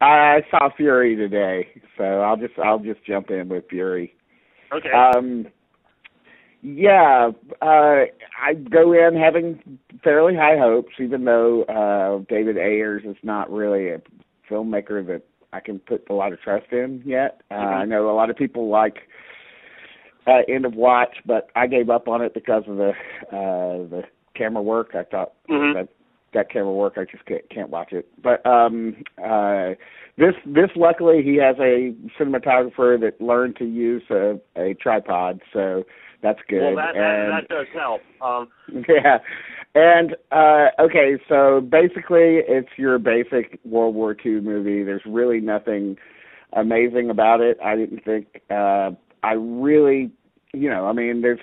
I saw Fury today, so I'll just jump in with Fury. Okay. Yeah, I go in having fairly high hopes, even though David Ayers is not really a filmmaker that I can put a lot of trust in yet. I know a lot of people like End of Watch, but I gave up on it because of the camera work. I thought that camera work, I just can't watch it. But this luckily he has a cinematographer that learned to use a tripod, so that's good. Well, that does help. Yeah, and okay, so basically it's your basic World War II movie. There's really nothing amazing about it. I didn't think. I really, I mean, there's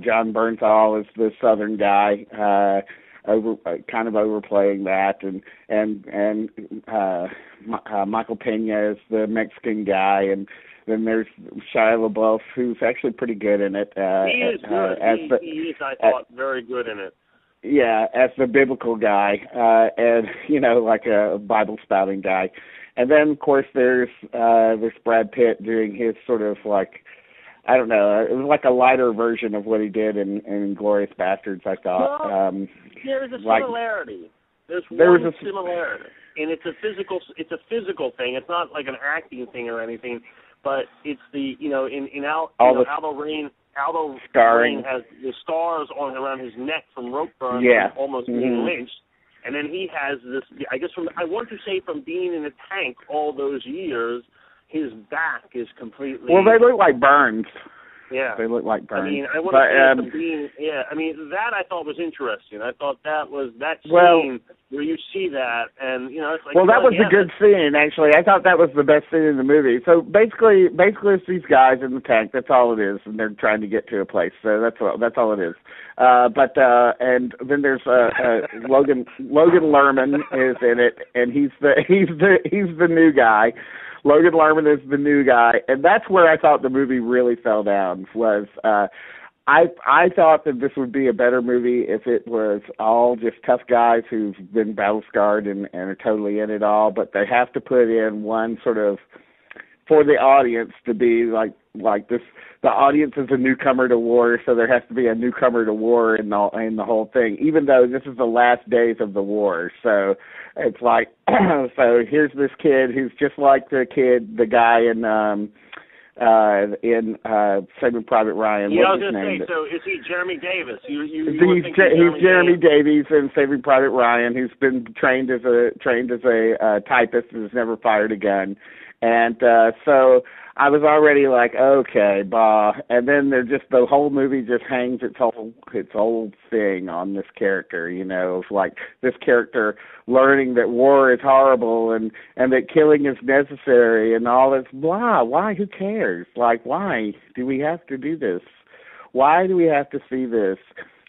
John Bernthal is the Southern guy. Kind of overplaying that, and Michael Pena is the Mexican guy, and then there's Shia LaBeouf, who's actually pretty good in it. He is good. He is, I thought, very good in it. Yeah, as the biblical guy, and like a Bible spouting guy, and then of course there's Brad Pitt doing his sort of like, I don't know, it was like a lighter version of what he did in Inglourious Bastards, I thought. Well, there is a similarity. There's one similarity, and it's a physical thing. It's not like an acting thing or anything, but it's the Aldo Rain has the scars around his neck from rope burn, almost being lynched, and then he has this. I guess I want to say from being in a tank all those years, his back is completely. Well, they look like burns. Yeah, they look like burns. I mean, I want to say from being. Yeah, I mean that I thought was interesting. I thought that was that scene where you see that, and it's like. Well, that was a good scene, actually. I thought that was the best scene in the movie. So basically, it's these guys in the tank. That's all it is, and they're trying to get to a place. So that's all it is. And then there's Logan Lerman is in it, and he's the new guy. Logan Lerman is the new guy, and that's where I thought the movie really fell down. Was I thought that this would be a better movie if it was all just tough guys who've been battle scarred and are totally in it all, but they have to put in one sort of for the audience to be like this. The audience is a newcomer to war, so there has to be a newcomer to war in the whole thing, even though this is the last days of the war. So it's like, so here's this kid who's just like the guy in Saving Private Ryan. Yeah, I was going to say, so is he Jeremy Davis? He's Jeremy Davies in Saving Private Ryan, who's been trained as a typist and has never fired a gun. And so I was already like, okay, bah. And then the whole movie just hangs its whole thing on this character, like this character learning that war is horrible and that killing is necessary and all this blah. Why? Who cares? Like, why do we have to do this? Why do we have to see this?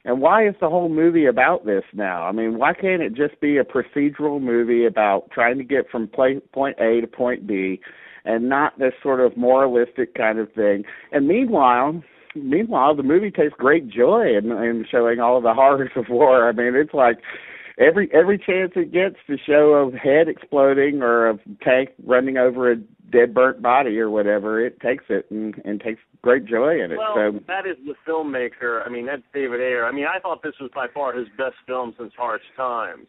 And why is the whole movie about this now? I mean, why can't it just be a procedural movie about trying to get from point A to point B and not this sort of moralistic kind of thing? And meanwhile, the movie takes great joy in showing all of the horrors of war. I mean, it's like every chance it gets to show a head exploding or a tank running over a dead burnt body or whatever, it takes it and takes great joy in it. Well, so that is the filmmaker. I mean, that's David Ayer. I mean, I thought this was by far his best film since Harsh Times.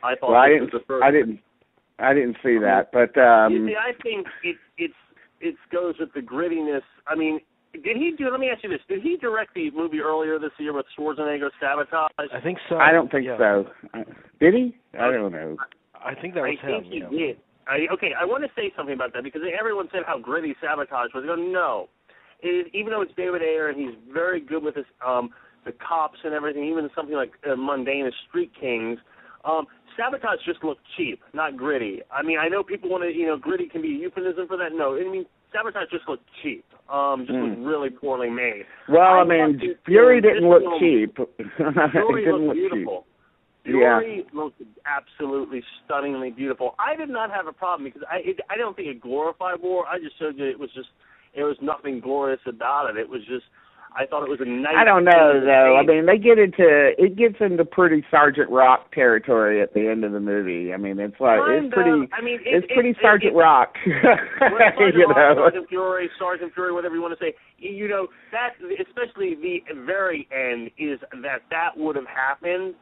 I thought this was the first. I didn't see that, but you see, I think it goes with the grittiness. I mean, let me ask you this. Did he direct the movie earlier this year with Schwarzenegger, Sabotage? I think so. I don't think so. Did he? I don't know. I think that was him. I think he did. I want to say something about that because everyone said how gritty Sabotage was. I go, no. Even though it's David Ayer and he's very good with his the cops and everything, even something like mundane as Street Kings, Sabotage just looked cheap, not gritty. I mean, I know people want to, gritty can be a euphemism for that. No, I mean, Sabotage just looked cheap. Looked really poorly made. Well, I mean, Fury didn't look cheap. Fury looked beautiful. Fury looked absolutely stunningly beautiful. I did not have a problem because I don't think it glorified war. I just showed you it was nothing glorious about it. It was just, I thought it was a nice. I don't know though. I mean, it gets into pretty Sergeant Rock territory at the end of the movie. I mean, it's like it's pretty Sergeant Rock. Sergeant Fury, whatever you want to say. You know that, especially the very end, is that would have happened.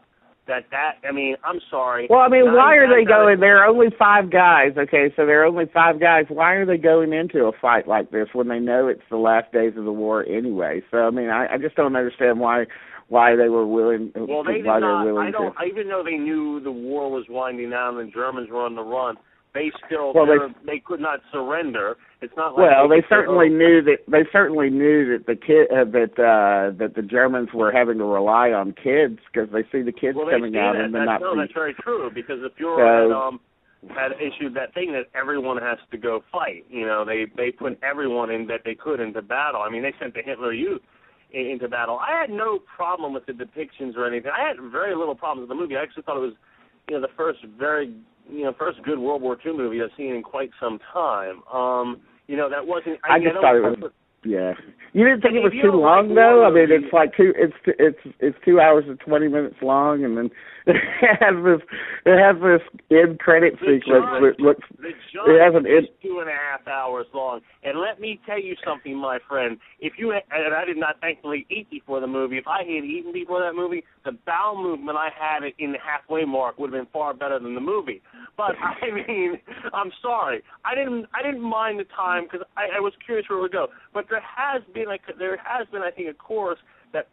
I mean, I'm sorry. Well, I mean, why are they going? There are only 5 guys. Okay, so there are only 5 guys. Why are they going into a fight like this when they know it's the last days of the war anyway? So, I mean, I just don't understand why they were willing. Well, they did not. Even though they knew the war was winding down and the Germans were on the run, they still they could not surrender. It's not like they certainly knew that that the Germans were having to rely on kids because they see the kids coming out and they're not. No, that's very true because the Fuhrer had issued that thing that everyone has to go fight. You know, they put everyone in that they could into battle. I mean, they sent the Hitler Youth into battle. I had no problem with the depictions or anything. I had very little problems with the movie. I actually thought it was, the first good World War II movie I've seen in quite some time. That wasn't. I just thought it was. Yeah. You didn't think it was too long though? I mean, it's like it's 2 hours and 20 minutes long, and then it has this end credit sequence. It has an end. 2.5 hours long. And let me tell you something, my friend. And I did not thankfully eat before the movie. If I had eaten before that movie, the bowel movement I had in the halfway mark would have been far better than the movie. But I mean, I'm sorry. I didn't mind the time because I was curious where it would go. But there has been, I think, a course that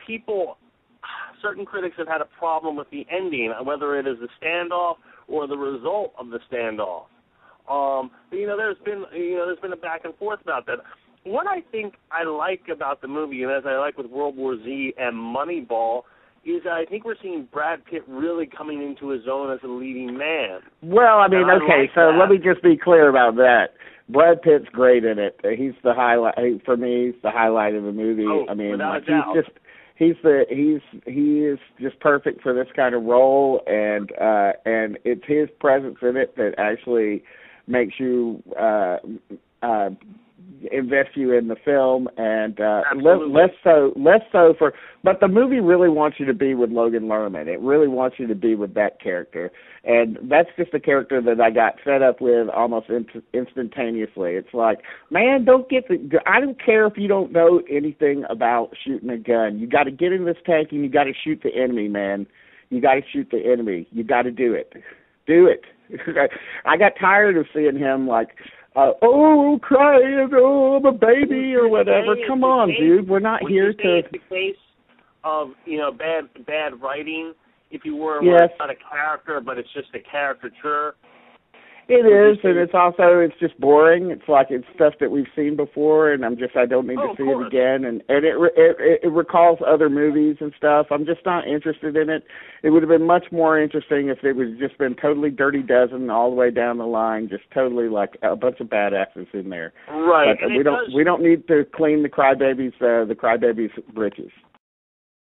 certain critics have had a problem with the ending, whether it is the standoff or the result of the standoff. There's been a back and forth about that. What I think I like about the movie, and as I like with World War Z and Moneyball, is I think we're seeing Brad Pitt really coming into his own as a leading man. Well, I mean, let me just be clear about that. Brad Pitt's great in it. He's the highlight for me. He's the highlight of the movie. I mean, he is just perfect for this kind of role, and it's his presence in it that actually makes you invest you in the film, and less so for. But the movie really wants you to be with Logan Lerman. It really wants you to be with that character, and that's just a character that I got fed up with almost instantaneously. It's like, man, I don't care if you don't know anything about shooting a gun. You got to get in this tank and you got to shoot the enemy, man. You got to shoot the enemy. You got to do it. Do it. I got tired of seeing him like. Crying, I'm a baby or whatever. Come on, dude. We're not here to. It's the case of bad writing, if you were. Yes. Where it's not a character, but it's just a caricature. It is, and it's just boring. It's like it's stuff that we've seen before, and I don't need to see it again. And it recalls other movies and stuff. I'm just not interested in it. It would have been much more interesting if it was just been totally Dirty Dozen all the way down the line, just totally like a bunch of badasses in there. Right. But we don't need to clean the crybabies' britches.